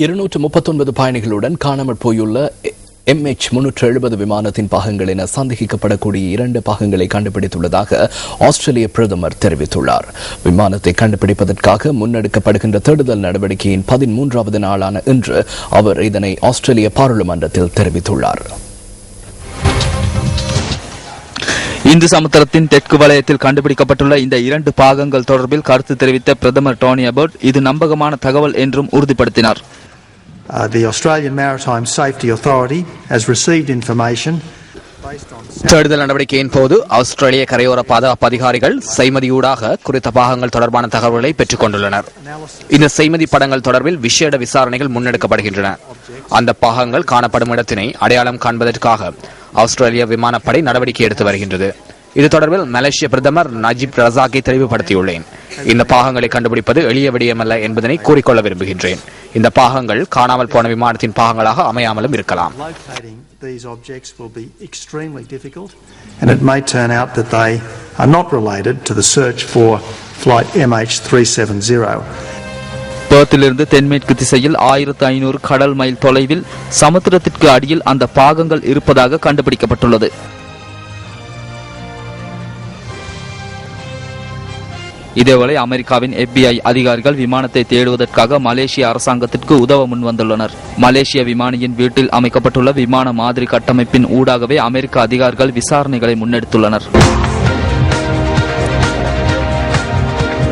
239 பயணிகளுடன் காணாமல் போயுள்ள MH370 விமானத்தின் பாகங்கள் என சந்தேகிக்கப்படக்கூடிய 2 பாகங்களை கண்டுபிடித்துள்ளதாக ஆஸ்திரேலிய பிரதமர் தெரிவித்துள்ளார். விமானத்தை கண்டுபிடிப்பதற்காக முன்னெடுக்கப்படுகின்ற தேடுதல் நடவடிக்கையின் 13வது நாளான இன்று அவர் இதனை ஆஸ்திரேலிய பாராளுமன்றத்தில் தெரிவித்துள்ளார். இந்து சமுத்திரத்தின் தெற்கு வலயத்தில் கண்டுபிடிக்கப்பட்டுள்ள இந்த 2 பாகங்கள் தொடர்பில் கருத்து தெரிவித்த பிரதமர் டோனி அபர்ட் இது நம்பகமான தகவல் என்றும் உறுதிப்படுத்தினார். The Australian Maritime Safety Authority has received information. தேடுதல் நடவடிக்கையின் போது ஆஸ்திரேலிய கரையோர பாதுகாப்பு அதிகாரிகள் செய்மதியூடாக குறித்த பாகங்கள் தொடர்பான தகவல்களை பெற்றுக் கொண்டுள்ளனர். இந்த செய்மதி படங்கள் தொடர்பில் விசேட விசாரணைகள் முன்னெடுக்கப்படுகின்றன. அந்த பாகங்கள் காணப்படும் இடத்தினை அடையாளம் காண்பதற்காக ஆஸ்திரேலிய விமானப்படை நடவடிக்கை எடுத்து வருகின்றது. இது தொடர்பில் மலேசிய பிரதமர் நஜீப் ரசாக்கை தெளிவுபடுத்தியுள்ளேன். இந்த பாகங்களை கண்டுபிடிப்பது எளிய விடயமல்ல என்பதனை கூறிக்கொள்ள விரும்புகின்றேன். இந்த பாகங்கள் காணாமல் போன விமானத்தின் பாகங்களாக அமையாமலும் இருக்கலாம். These objects will be extremely difficult and it may turn out that they are not related to the search for flight MH370. பெர்த்திலிருந்து தென்மேற்கு திசையில் 1500 கடல் மைல் தொலைவில் சமுத்திரத்திற்கு அடியில் அந்த பாகங்கள் இருப்பதாக கண்டுபிடிக்கப்பட்டுள்ளது. இதேவேளை அமெரிக்காவின் FBI அதிகாரிகள் விமானத்தை தேடுவதற்காக மலேசிய அரசாங்கத்திற்கு உதவ முன்வந்துள்ளனர். மலேசிய விமானியின் வீட்டில் அமைக்கப்பட்டுள்ள விமான மாதிரி கட்டமைப்பின் ஊடாகவே அமெரிக்க அதிகாரிகள் விசாரணைகளை முன்னெடுத்துள்ளனர்.